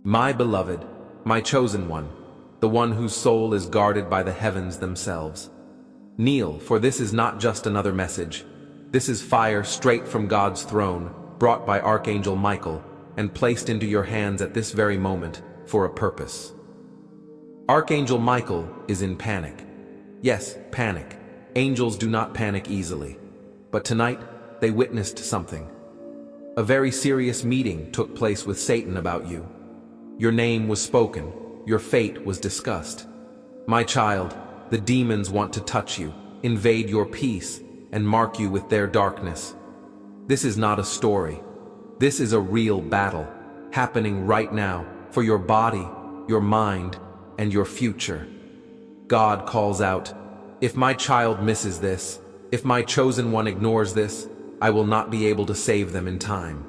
My beloved, my chosen one, the one whose soul is guarded by the heavens themselves. Kneel, for this is not just another message. This is fire straight from God's throne, brought by Archangel Michael, and placed into your hands at this very moment for a purpose. Archangel Michael is in panic. Yes, panic. Angels do not panic easily. But tonight, they witnessed something. A very serious meeting took place with Satan about you. Your name was spoken. Your fate was discussed. My child, the demons want to touch you, invade your peace, and mark you with their darkness. This is not a story. This is a real battle, happening right now for your body, your mind, and your future. God calls out, "If my child misses this, if my chosen one ignores this, I will not be able to save them in time."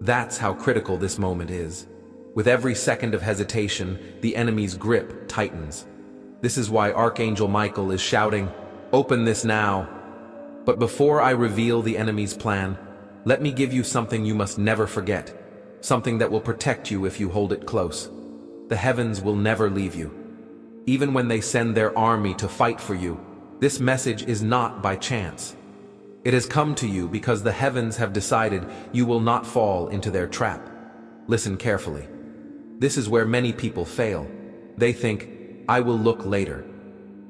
That's how critical this moment is. With every second of hesitation, the enemy's grip tightens. This is why Archangel Michael is shouting, "Open this now!" But before I reveal the enemy's plan, let me give you something you must never forget, something that will protect you if you hold it close. The heavens will never leave you. Even when they send their army to fight for you, this message is not by chance. It has come to you because the heavens have decided you will not fall into their trap. Listen carefully. This is where many people fail. They think, "I will look later."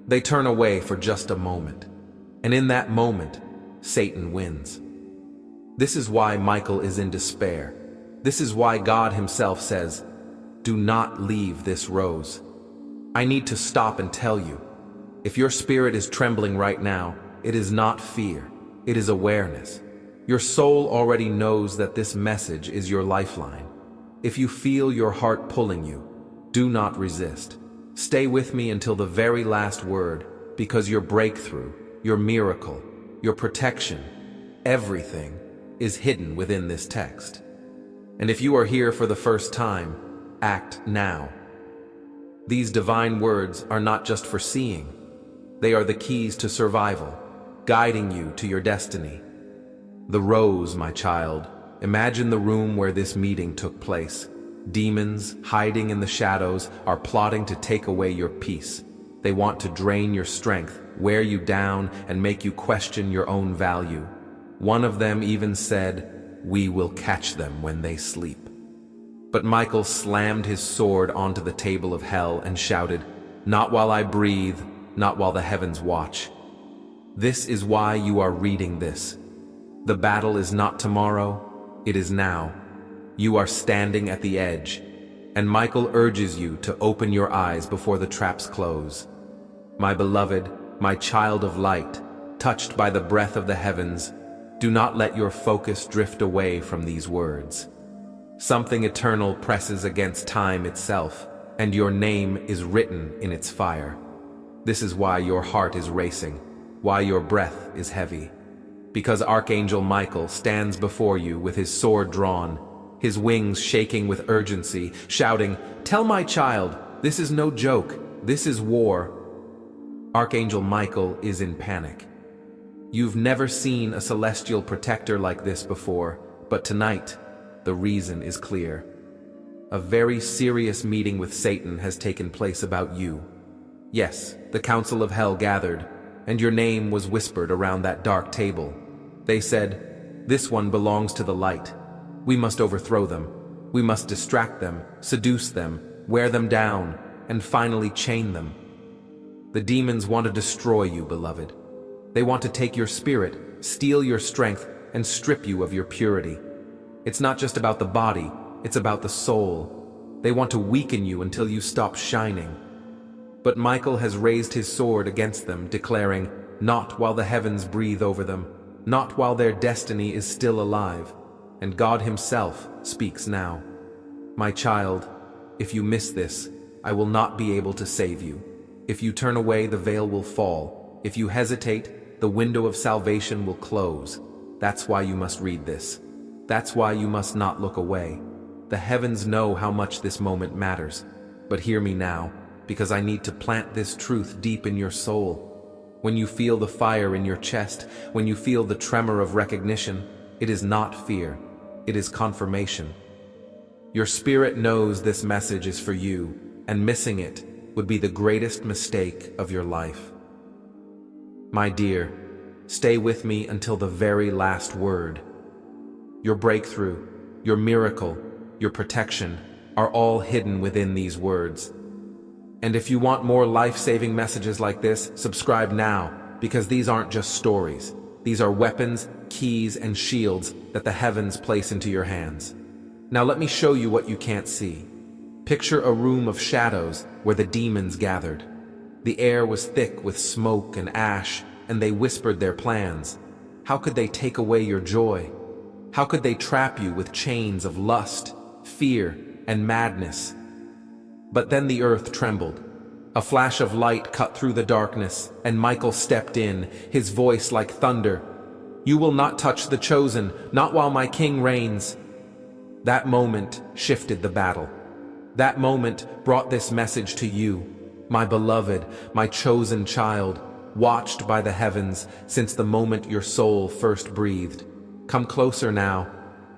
They turn away for just a moment. And in that moment, Satan wins. This is why Michael is in despair. This is why God himself says, "Do not leave this rose." I need to stop and tell you, if your spirit is trembling right now, it is not fear, it is awareness. Your soul already knows that this message is your lifeline. If you feel your heart pulling you, do not resist. Stay with me until the very last word, because your breakthrough, your miracle, your protection, everything is hidden within this text. And if you are here for the first time, act now. These divine words are not just for seeing. They are the keys to survival, guiding you to your destiny. The rose, my child. Imagine the room where this meeting took place. Demons, hiding in the shadows, are plotting to take away your peace. They want to drain your strength, wear you down, and make you question your own value. One of them even said, "We will catch them when they sleep." But Michael slammed his sword onto the table of hell and shouted, "Not while I breathe, not while the heavens watch." This is why you are reading this. The battle is not tomorrow, it is now. You are standing at the edge, and Michael urges you to open your eyes before the traps close. My beloved, my child of light, touched by the breath of the heavens, do not let your focus drift away from these words. Something eternal presses against time itself, and your name is written in its fire. This is why your heart is racing, why your breath is heavy. Because Archangel Michael stands before you with his sword drawn, his wings shaking with urgency, shouting, "Tell my child, this is no joke, this is war." Archangel Michael is in panic. You've never seen a celestial protector like this before, but tonight, the reason is clear. A very serious meeting with Satan has taken place about you. Yes, the Council of Hell gathered, and your name was whispered around that dark table. They said, "This one belongs to the light. We must overthrow them. We must distract them, seduce them, wear them down, and finally chain them." The demons want to destroy you, beloved. They want to take your spirit, steal your strength, and strip you of your purity. It's not just about the body, it's about the soul. They want to weaken you until you stop shining. But Michael has raised his sword against them, declaring, "Not while the heavens breathe over them, not while their destiny is still alive." And God himself speaks now. My child, if you miss this, I will not be able to save you. If you turn away, the veil will fall. If you hesitate, the window of salvation will close. That's why you must read this. That's why you must not look away. The heavens know how much this moment matters. But hear me now, because I need to plant this truth deep in your soul. When you feel the fire in your chest, when you feel the tremor of recognition, it is not fear, it is confirmation. Your spirit knows this message is for you, and missing it would be the greatest mistake of your life. My dear, stay with me until the very last word. Your breakthrough, your miracle, your protection are all hidden within these words. And if you want more life-saving messages like this, subscribe now, because these aren't just stories. These are weapons, keys, and shields that the heavens place into your hands. Now let me show you what you can't see. Picture a room of shadows where the demons gathered. The air was thick with smoke and ash, and they whispered their plans. How could they take away your joy? How could they trap you with chains of lust, fear, and madness? But then the earth trembled. A flash of light cut through the darkness, and Michael stepped in, his voice like thunder. "You will not touch the chosen, not while my king reigns." That moment shifted the battle. That moment brought this message to you, my beloved, my chosen child, watched by the heavens since the moment your soul first breathed. Come closer now.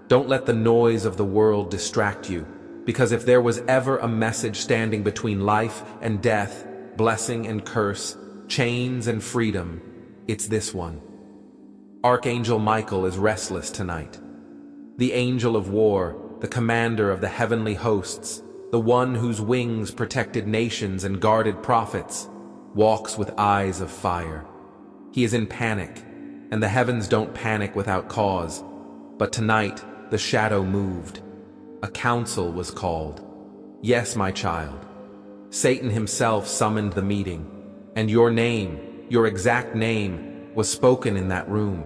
Don't let the noise of the world distract you, because if there was ever a message standing between life and death, blessing and curse, chains and freedom, it's this one. Archangel Michael is restless tonight. The angel of war, the commander of the heavenly hosts, the one whose wings protected nations and guarded prophets, walks with eyes of fire. He is in panic, and the heavens don't panic without cause. But tonight, the shadow moved. A council was called. Yes, my child. Satan himself summoned the meeting, and your name, your exact name, was spoken in that room.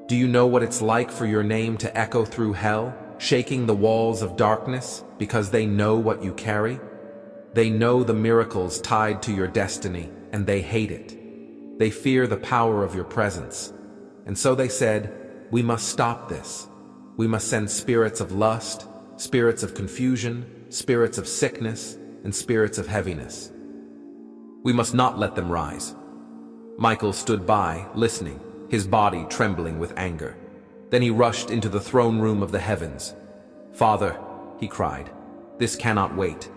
Do you know what it's like for your name to echo through hell, shaking the walls of darkness, because they know what you carry? They know the miracles tied to your destiny, and they hate it. They fear the power of your presence. And so they said, we must stop this. We must send spirits of lust, spirits of confusion, spirits of sickness, and spirits of heaviness. We must not let them rise. Michael stood by, listening, his body trembling with anger. Then he rushed into the throne room of the heavens. "Father," he cried, "this cannot wait.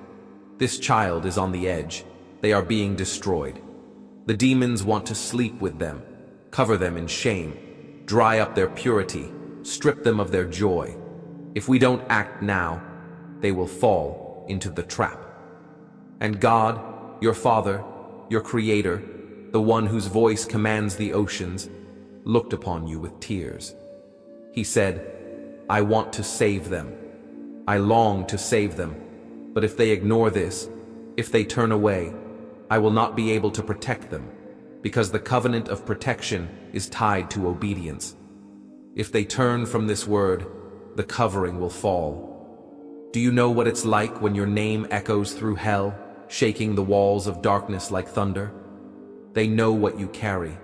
This child is on the edge. They are being destroyed. The demons want to sleep with them, cover them in shame, dry up their purity, strip them of their joy. If we don't act now, they will fall into the trap. And God, your Father, your Creator, the one whose voice commands the oceans, looked upon you with tears. He said, I want to save them. I long to save them. But if they ignore this, if they turn away, I will not be able to protect them, because the covenant of protection is tied to obedience. If they turn from this word, the covering will fall. Do you know what it's like when your name echoes through hell, shaking the walls of darkness like thunder? They know what you carry.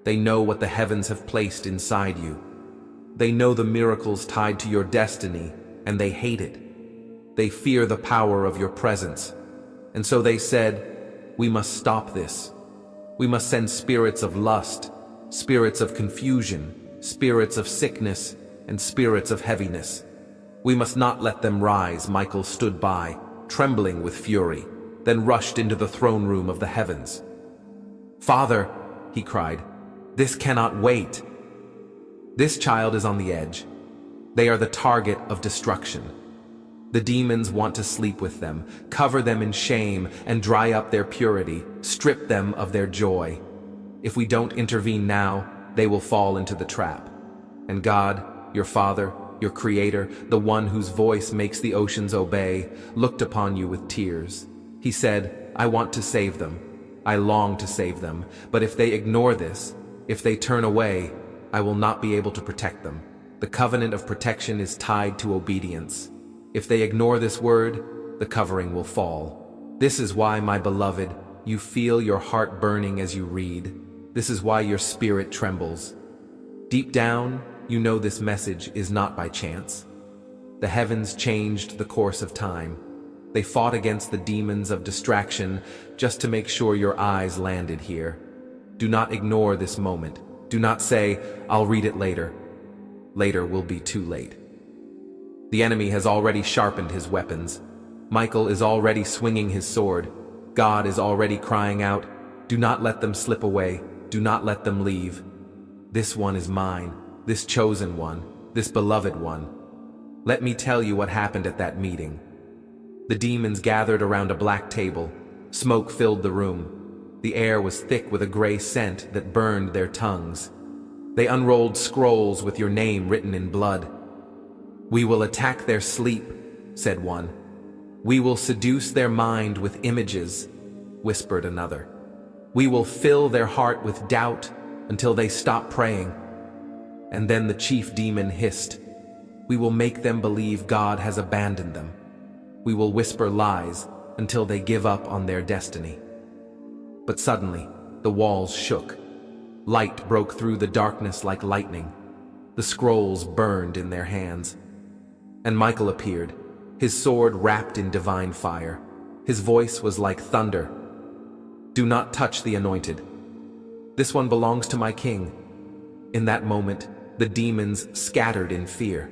They know what the heavens have placed inside you. They know the miracles tied to your destiny, and they hate it. They fear the power of your presence. And so they said, we must stop this. We must send spirits of lust, spirits of confusion, spirits of sickness, and spirits of heaviness. We must not let them rise. Michael stood by, trembling with fury, then rushed into the throne room of the heavens. Father, he cried, this cannot wait. This child is on the edge. They are the target of destruction. The demons want to sleep with them, cover them in shame, and dry up their purity, strip them of their joy. If we don't intervene now, they will fall into the trap. And God, your Father, your Creator, the one whose voice makes the oceans obey, looked upon you with tears. He said, I want to save them. I long to save them. But if they ignore this, if they turn away, I will not be able to protect them. The covenant of protection is tied to obedience. If they ignore this word, the covering will fall. This is why, my beloved, you feel your heart burning as you read. This is why your spirit trembles. Deep down, you know this message is not by chance. The heavens changed the course of time. They fought against the demons of distraction just to make sure your eyes landed here. Do not ignore this moment. Do not say, I'll read it later. Later will be too late. The enemy has already sharpened his weapons. Michael is already swinging his sword. God is already crying out, "Do not let them slip away. Do not let them leave. This one is mine, this chosen one, this beloved one." Let me tell you what happened at that meeting. The demons gathered around a black table. Smoke filled the room. The air was thick with a gray scent that burned their tongues. They unrolled scrolls with your name written in blood. "We will attack their sleep," said one. "We will seduce their mind with images," whispered another. "We will fill their heart with doubt until they stop praying." And then the chief demon hissed, "We will make them believe God has abandoned them. We will whisper lies until they give up on their destiny." But suddenly, the walls shook. Light broke through the darkness like lightning. The scrolls burned in their hands. And Michael appeared, his sword wrapped in divine fire. His voice was like thunder. "Do not touch the anointed. This one belongs to my king." In that moment, the demons scattered in fear.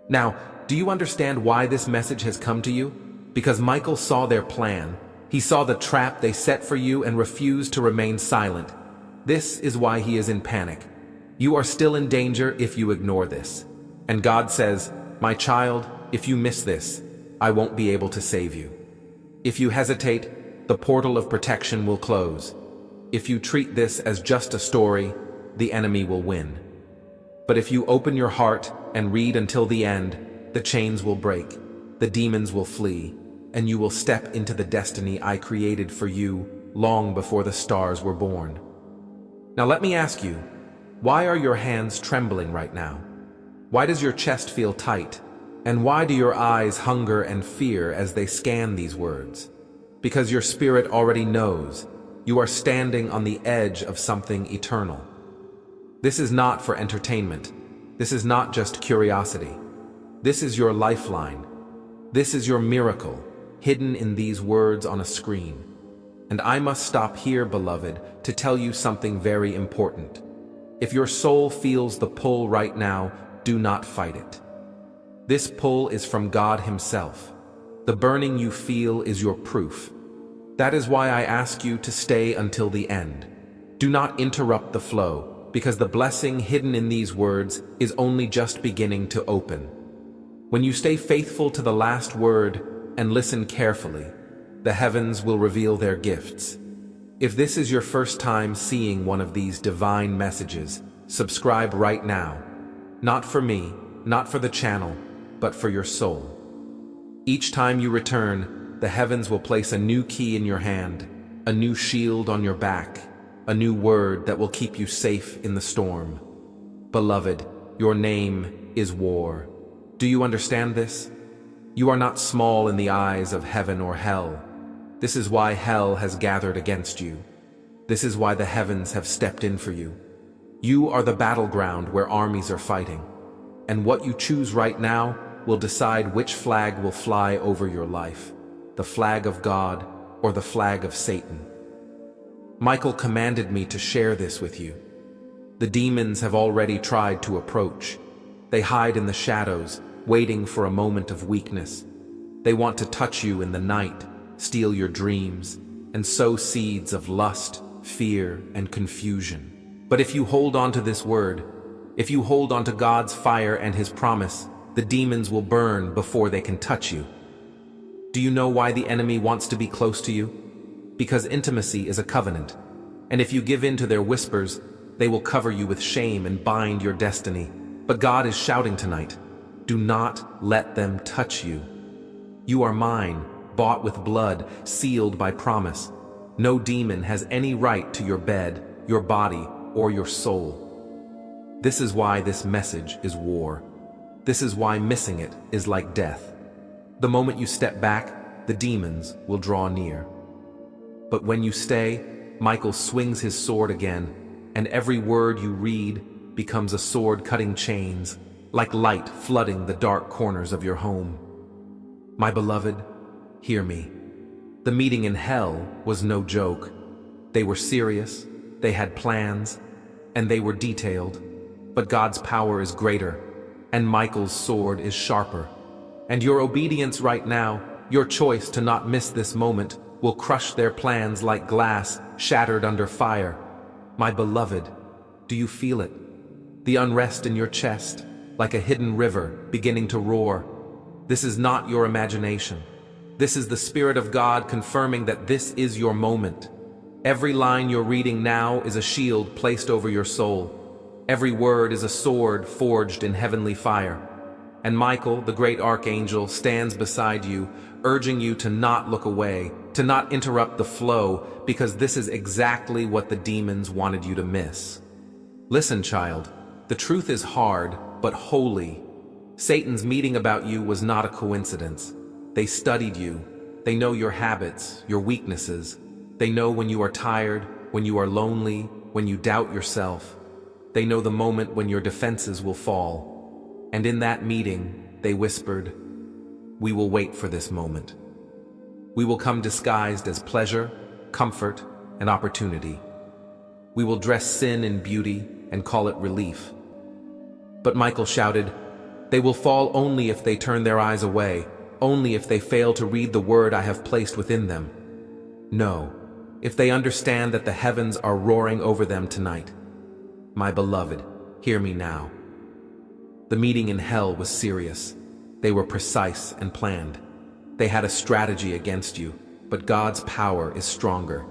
Now, do you understand why this message has come to you? Because Michael saw their plan. He saw the trap they set for you and refused to remain silent. This is why he is in panic. You are still in danger if you ignore this. And God says, "My child, if you miss this, I won't be able to save you." If you hesitate, the portal of protection will close. If you treat this as just a story, the enemy will win. But if you open your heart and read until the end, the chains will break, the demons will flee, and you will step into the destiny I created for you long before the stars were born. Now let me ask you, why are your hands trembling right now? Why does your chest feel tight? And why do your eyes hunger and fear as they scan these words? Because your spirit already knows you are standing on the edge of something eternal. This is not for entertainment. This is not just curiosity. This is your lifeline. This is your miracle, hidden in these words on a screen. And I must stop here, beloved, to tell you something very important. If your soul feels the pull right now, do not fight it. This pull is from God Himself. The burning you feel is your proof. That is why I ask you to stay until the end. Do not interrupt the flow, because the blessing hidden in these words is only just beginning to open. When you stay faithful to the last word and listen carefully, the heavens will reveal their gifts. If this is your first time seeing one of these divine messages, subscribe right now. Not for me, not for the channel, but for your soul. Each time you return, the heavens will place a new key in your hand, a new shield on your back, a new word that will keep you safe in the storm. Beloved, your name is war. Do you understand this? You are not small in the eyes of heaven or hell. This is why hell has gathered against you. This is why the heavens have stepped in for you. You are the battleground where armies are fighting. And what you choose right now will decide which flag will fly over your life, the flag of God or the flag of Satan. Michael commanded me to share this with you. The demons have already tried to approach. They hide in the shadows, waiting for a moment of weakness. They want to touch you in the night, steal your dreams, and sow seeds of lust, fear, and confusion. But if you hold on to this word, if you hold on to God's fire and His promise, the demons will burn before they can touch you. Do you know why the enemy wants to be close to you? Because intimacy is a covenant, and if you give in to their whispers, they will cover you with shame and bind your destiny. But God is shouting tonight, do not let them touch you. You are mine, bought with blood, sealed by promise. No demon has any right to your bed, your body, or your soul. This is why this message is war. This is why missing it is like death. The moment you step back, the demons will draw near. But when you stay, Michael swings his sword again, and every word you read becomes a sword cutting chains, like light flooding the dark corners of your home. My beloved, hear me. The meeting in hell was no joke. They were serious, they had plans, and they were detailed. But God's power is greater, and Michael's sword is sharper. And your obedience right now, your choice to not miss this moment, will crush their plans like glass shattered under fire. My beloved, do you feel it? The unrest in your chest, like a hidden river beginning to roar. This is not your imagination. This is the Spirit of God confirming that this is your moment. Every line you're reading now is a shield placed over your soul. Every word is a sword forged in heavenly fire. And Michael, the great Archangel, stands beside you, urging you to not look away, to not interrupt the flow, because this is exactly what the demons wanted you to miss. Listen, child, the truth is hard, but holy. Satan's meeting about you was not a coincidence. They studied you. They know your habits, your weaknesses. They know when you are tired, when you are lonely, when you doubt yourself. They know the moment when your defenses will fall. And in that meeting, they whispered, "We will wait for this moment. We will come disguised as pleasure, comfort, and opportunity. We will dress sin in beauty and call it relief." But Michael shouted, "They will fall only if they turn their eyes away, only if they fail to read the word I have placed within them. No, if they understand that the heavens are roaring over them tonight. My beloved, hear me now." The meeting in hell was serious. They were precise and planned. They had a strategy against you, but God's power is stronger.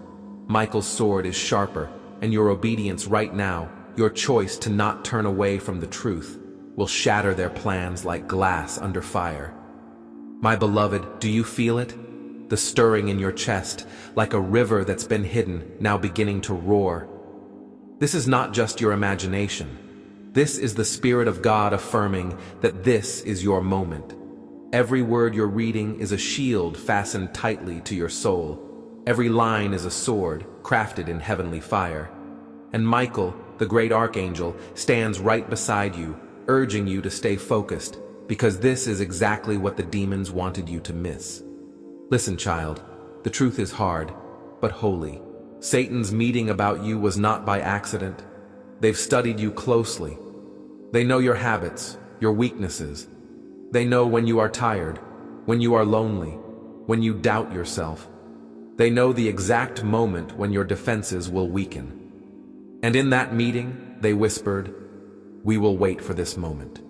Michael's sword is sharper, and your obedience right now, your choice to not turn away from the truth, will shatter their plans like glass under fire. My beloved, do you feel it? The stirring in your chest, like a river that's been hidden, now beginning to roar. This is not just your imagination. This is the Spirit of God affirming that this is your moment. Every word you're reading is a shield fastened tightly to your soul. Every line is a sword crafted in heavenly fire. And Michael, the great Archangel, stands right beside you, urging you to stay focused, because this is exactly what the demons wanted you to miss. Listen, child, the truth is hard, but holy. Satan's meeting about you was not by accident. They've studied you closely. They know your habits, your weaknesses. They know when you are tired, when you are lonely, when you doubt yourself. They know the exact moment when your defenses will weaken. And in that meeting, they whispered, "We will wait for this moment.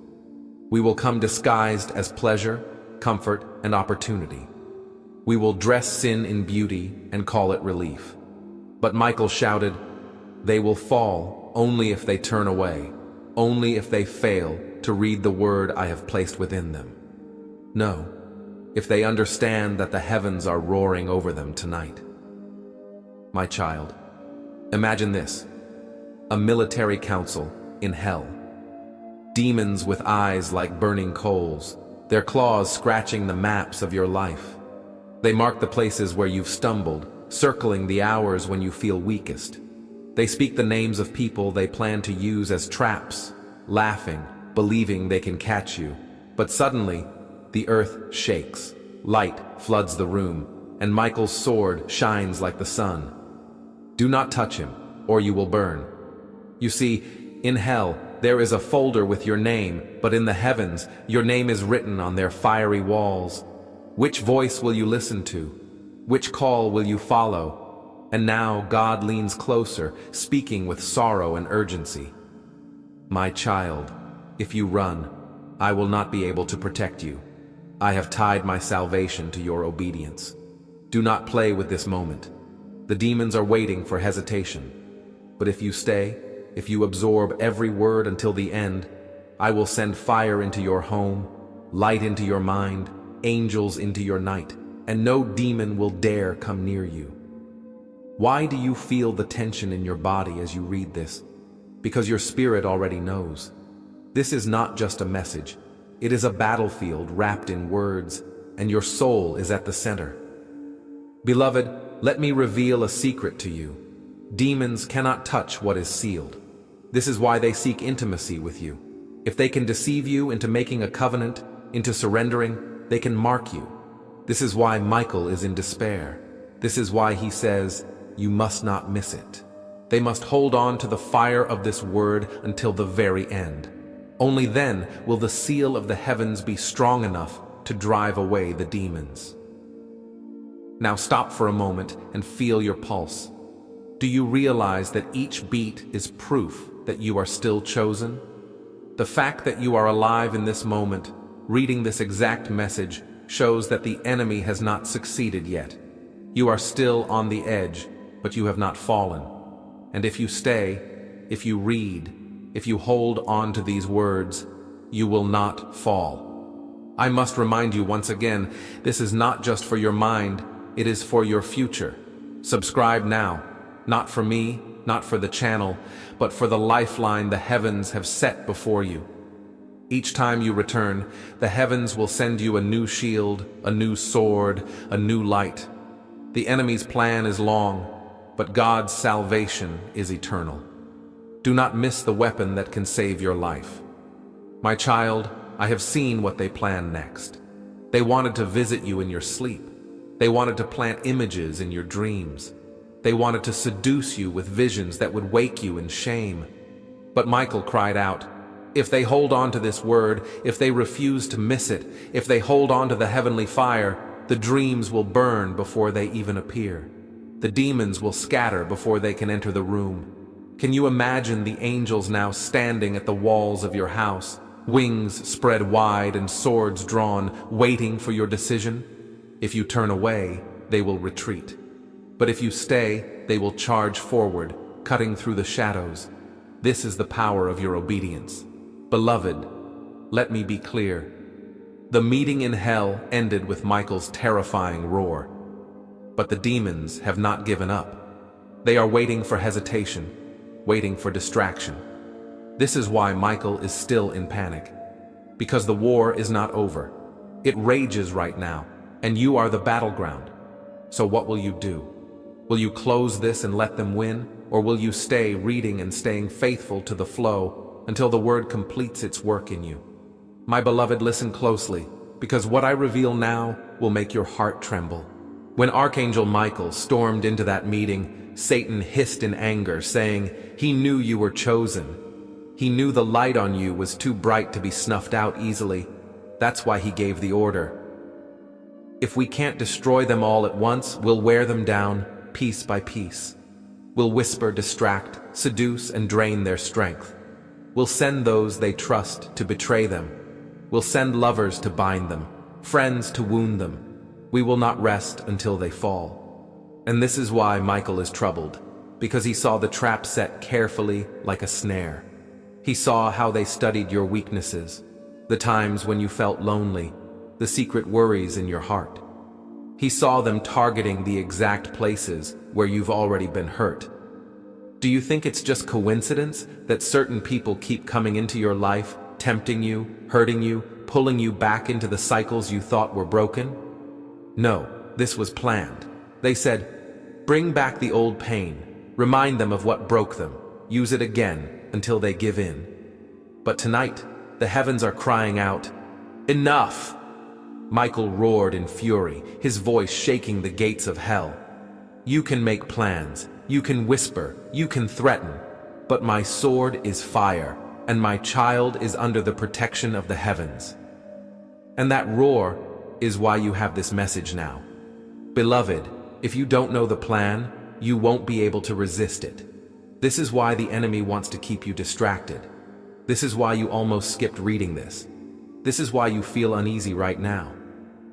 We will come disguised as pleasure, comfort, and opportunity. We will dress sin in beauty and call it relief." But Michael shouted, "They will fall only if they turn away, only if they fail to read the word I have placed within them. No, if they understand that the heavens are roaring over them tonight." My child, imagine this: a military council in hell. Demons with eyes like burning coals, their claws scratching the maps of your life. They mark the places where you've stumbled, circling the hours when you feel weakest. They speak the names of people they plan to use as traps, laughing, believing they can catch you. But suddenly, the earth shakes, light floods the room, and Michael's sword shines like the sun. Do not touch him, or you will burn. You see, in hell, there is a folder with your name, but in the heavens, your name is written on their fiery walls. Which voice will you listen to? Which call will you follow? And now God leans closer, speaking with sorrow and urgency. My child, if you run, I will not be able to protect you. I have tied my salvation to your obedience. Do not play with this moment. The demons are waiting for hesitation. But if you stay, if you absorb every word until the end, I will send fire into your home, light into your mind, angels into your night, and no demon will dare come near you. Why do you feel the tension in your body as you read this? Because your spirit already knows. This is not just a message. It is a battlefield wrapped in words, and your soul is at the center. Beloved, let me reveal a secret to you. Demons cannot touch what is sealed. This is why they seek intimacy with you. If they can deceive you into making a covenant, into surrendering, they can mark you. This is why Michael is in despair. This is why he says, "You must not miss it." They must hold on to the fire of this word until the very end. Only then will the seal of the heavens be strong enough to drive away the demons. Now stop for a moment and feel your pulse. Do you realize that each beat is proof that you are still chosen? The fact that you are alive in this moment, reading this exact message, shows that the enemy has not succeeded yet. You are still on the edge, but you have not fallen. And if you stay, if you read, if you hold on to these words, you will not fall. I must remind you once again, this is not just for your mind, it is for your future. Subscribe now, not for me, not for the channel, but for the lifeline the heavens have set before you. Each time you return, the heavens will send you a new shield, a new sword, a new light. The enemy's plan is long, but God's salvation is eternal. Do not miss the weapon that can save your life. My child, I have seen what they plan next. They wanted to visit you in your sleep. They wanted to plant images in your dreams. They wanted to seduce you with visions that would wake you in shame. But Michael cried out, if they hold on to this word, if they refuse to miss it, if they hold on to the heavenly fire, the dreams will burn before they even appear. The demons will scatter before they can enter the room. Can you imagine the angels now standing at the walls of your house, wings spread wide and swords drawn, waiting for your decision? If you turn away, they will retreat. But if you stay, they will charge forward, cutting through the shadows. This is the power of your obedience. Beloved, let me be clear. The meeting in hell ended with Michael's terrifying roar. But the demons have not given up. They are waiting for hesitation, waiting for distraction. This is why Michael is still in panic. Because the war is not over. It rages right now, and you are the battleground. So what will you do? Will you close this and let them win? Or will you stay reading and staying faithful to the flow until the word completes its work in you? My beloved, listen closely, because what I reveal now will make your heart tremble. When Archangel Michael stormed into that meeting, Satan hissed in anger, saying, he knew you were chosen. He knew the light on you was too bright to be snuffed out easily. That's why he gave the order. If we can't destroy them all at once, we'll wear them down, piece by piece. We'll whisper, distract, seduce, and drain their strength. We'll send those they trust to betray them. We'll send lovers to bind them, friends to wound them. We will not rest until they fall. And this is why Michael is troubled, because he saw the trap set carefully like a snare. He saw how they studied your weaknesses, the times when you felt lonely, the secret worries in your heart. He saw them targeting the exact places where you've already been hurt. Do you think it's just coincidence that certain people keep coming into your life, tempting you, hurting you, pulling you back into the cycles you thought were broken? No, this was planned. They said, bring back the old pain, remind them of what broke them, use it again until they give in. But tonight, the heavens are crying out, enough! Michael roared in fury, his voice shaking the gates of hell. You can make plans, you can whisper, you can threaten, but my sword is fire, and my child is under the protection of the heavens. And that roar is why you have this message now. Beloved, if you don't know the plan, you won't be able to resist it. This is why the enemy wants to keep you distracted. This is why you almost skipped reading this. This is why you feel uneasy right now.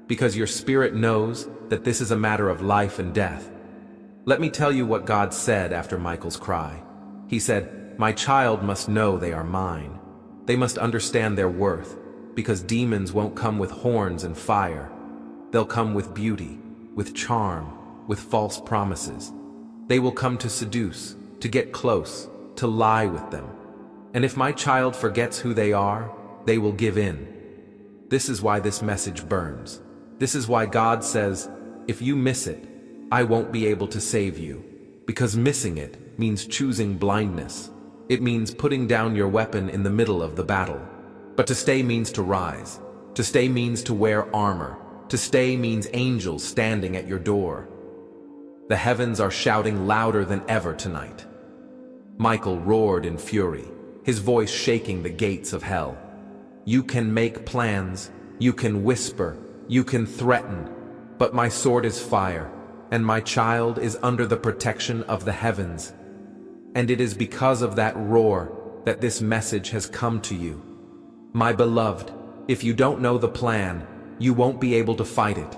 Because your spirit knows that this is a matter of life and death. Let me tell you what God said after Michael's cry. He said, my child must know they are mine. They must understand their worth, because demons won't come with horns and fire. They'll come with beauty, with charm, with false promises. They will come to seduce, to get close, to lie with them. And if my child forgets who they are, they will give in. This is why this message burns. This is why God says, if you miss it, I won't be able to save you. Because missing it means choosing blindness. It means putting down your weapon in the middle of the battle. But to stay means to rise. To stay means to wear armor. To stay means angels standing at your door. The heavens are shouting louder than ever tonight. Michael roared in fury. his voice shaking the gates of hell. You can make plans, you can whisper, you can threaten, but my sword is fire, and my child is under the protection of the heavens. And it is because of that roar that this message has come to you. My beloved, if you don't know the plan, you won't be able to fight it.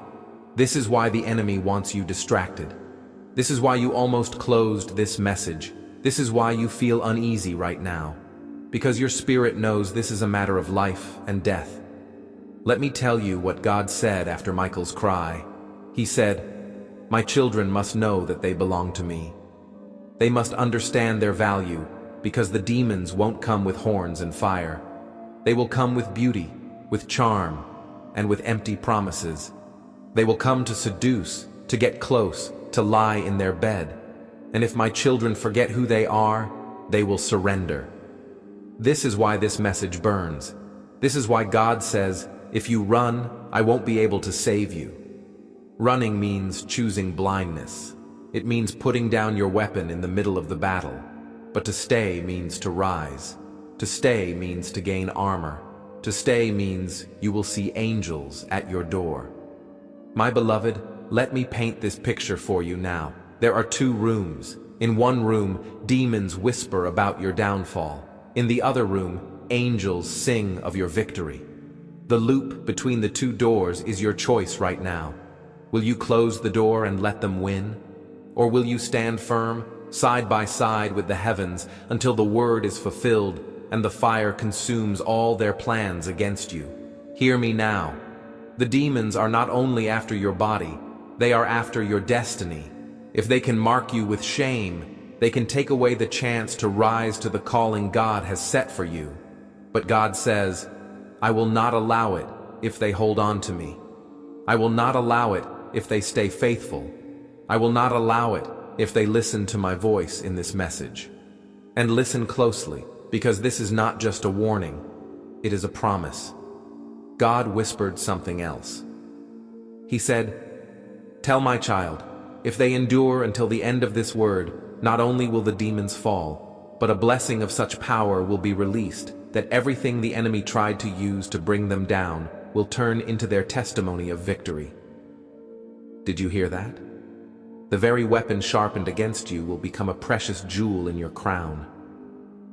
This is why the enemy wants you distracted. This is why you almost closed this message. This is why you feel uneasy right now. Because your spirit knows this is a matter of life and death. Let me tell you what God said after Michael's cry. He said, "My children must know that they belong to me. They must understand their value, because the demons won't come with horns and fire. They will come with beauty, with charm, and with empty promises. They will come to seduce, to get close, to lie in their bed. And if my children forget who they are, they will surrender." This is why this message burns. This is why God says, if you run, I won't be able to save you. Running means choosing blindness. It means putting down your weapon in the middle of the battle. But to stay means to rise. To stay means to gain armor. To stay means you will see angels at your door. My beloved, let me paint this picture for you now. There are 2 rooms. In one room, demons whisper about your downfall. In the other room, angels sing of your victory. The loop between the 2 doors is your choice right now. Will you close the door and let them win? Or will you stand firm, side by side with the heavens, until the word is fulfilled and the fire consumes all their plans against you? Hear me now. The demons are not only after your body, they are after your destiny. If they can mark you with shame, they can take away the chance to rise to the calling God has set for you. But God says, I will not allow it if they hold on to me. I will not allow it if they stay faithful. I will not allow it if they listen to my voice in this message. And listen closely, because this is not just a warning, it is a promise. God whispered something else. He said, "Tell my child, if they endure until the end of this word, not only will the demons fall, but a blessing of such power will be released that everything the enemy tried to use to bring them down will turn into their testimony of victory." Did you hear that? The very weapon sharpened against you will become a precious jewel in your crown.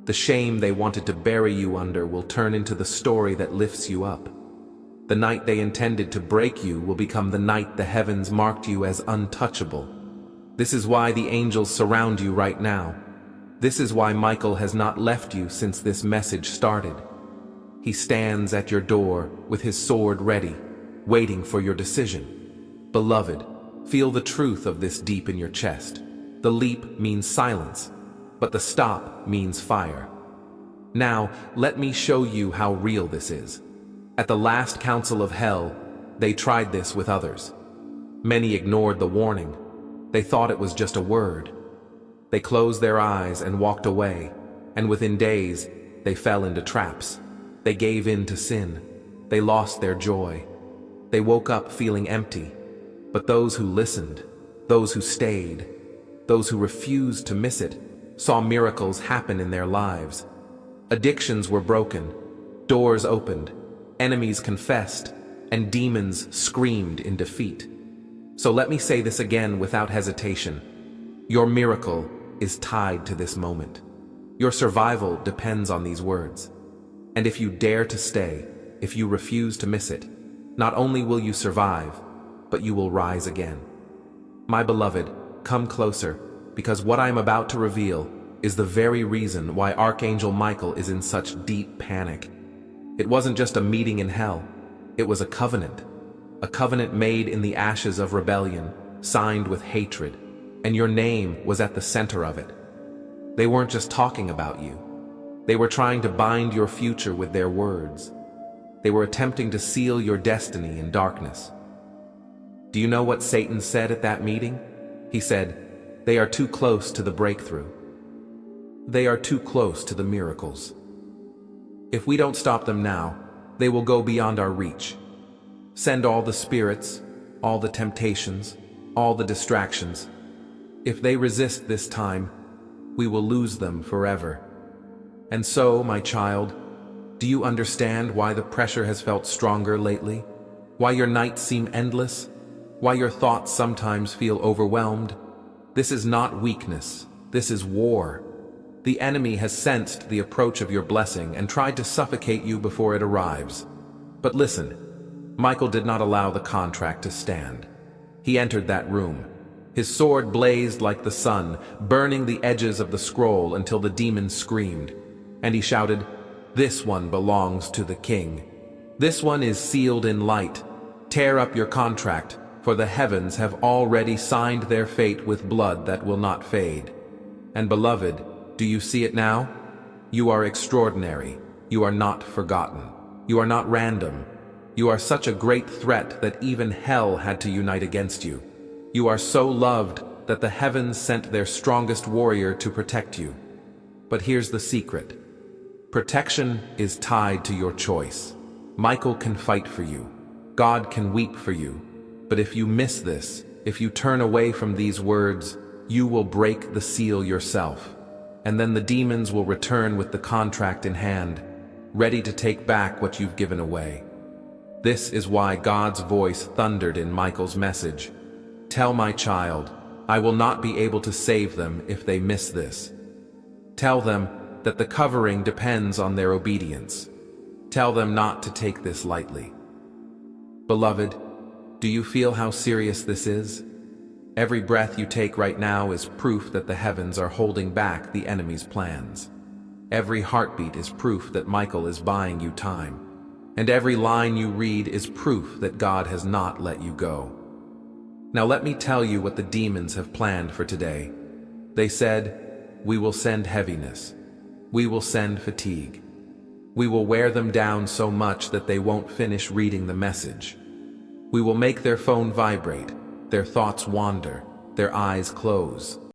The shame they wanted to bury you under will turn into the story that lifts you up. The night they intended to break you will become the night the heavens marked you as untouchable. This is why the angels surround you right now. This is why Michael has not left you since this message started. He stands at your door with his sword ready, waiting for your decision. Beloved, feel the truth of this deep in your chest. The leap means silence, but the stop means fire. Now, let me show you how real this is. At the last council of hell, they tried this with others. Many ignored the warning. They thought it was just a word. They closed their eyes and walked away, and within days, they fell into traps. They gave in to sin. They lost their joy. They woke up feeling empty. But those who listened, those who stayed, those who refused to miss it, saw miracles happen in their lives. Addictions were broken, doors opened, enemies confessed, and demons screamed in defeat. So let me say this again without hesitation. Your miracle is tied to this moment. Your survival depends on these words. And if you dare to stay, if you refuse to miss it, not only will you survive, but you will rise again. My beloved, come closer, because what I am about to reveal is the very reason why Archangel Michael is in such deep panic. It wasn't just a meeting in hell, it was a covenant made in the ashes of rebellion, signed with hatred, and your name was at the center of it. They weren't just talking about you. They were trying to bind your future with their words. They were attempting to seal your destiny in darkness. Do you know what Satan said at that meeting? He said, "They are too close to the breakthrough. They are too close to the miracles. If we don't stop them now, they will go beyond our reach. Send all the spirits, all the temptations, all the distractions. If they resist this time, we will lose them forever." And so, my child, do you understand why the pressure has felt stronger lately? Why your nights seem endless? Why your thoughts sometimes feel overwhelmed? This is not weakness, this is war. The enemy has sensed the approach of your blessing and tried to suffocate you before it arrives. But listen, Michael did not allow the contract to stand. He entered that room. His sword blazed like the sun, burning the edges of the scroll until the demon screamed. And he shouted, "This one belongs to the king. This one is sealed in light. Tear up your contract, for the heavens have already signed their fate with blood that will not fade." And beloved, do you see it now? You are extraordinary. You are not forgotten. You are not random. You are such a great threat that even hell had to unite against you. You are so loved that the heavens sent their strongest warrior to protect you. But here's the secret. Protection is tied to your choice. Michael can fight for you. God can weep for you. But if you miss this, if you turn away from these words, you will break the seal yourself. And then the demons will return with the contract in hand, ready to take back what you've given away. This is why God's voice thundered in Michael's message. Tell my child, I will not be able to save them if they miss this. Tell them that the covering depends on their obedience. Tell them not to take this lightly. Beloved, do you feel how serious this is? Every breath you take right now is proof that the heavens are holding back the enemy's plans. Every heartbeat is proof that Michael is buying you time. And every line you read is proof that God has not let you go. Now let me tell you what the demons have planned for today. They said, "We will send heaviness. We will send fatigue. We will wear them down so much that they won't finish reading the message. We will make their phone vibrate, their thoughts wander, their eyes close.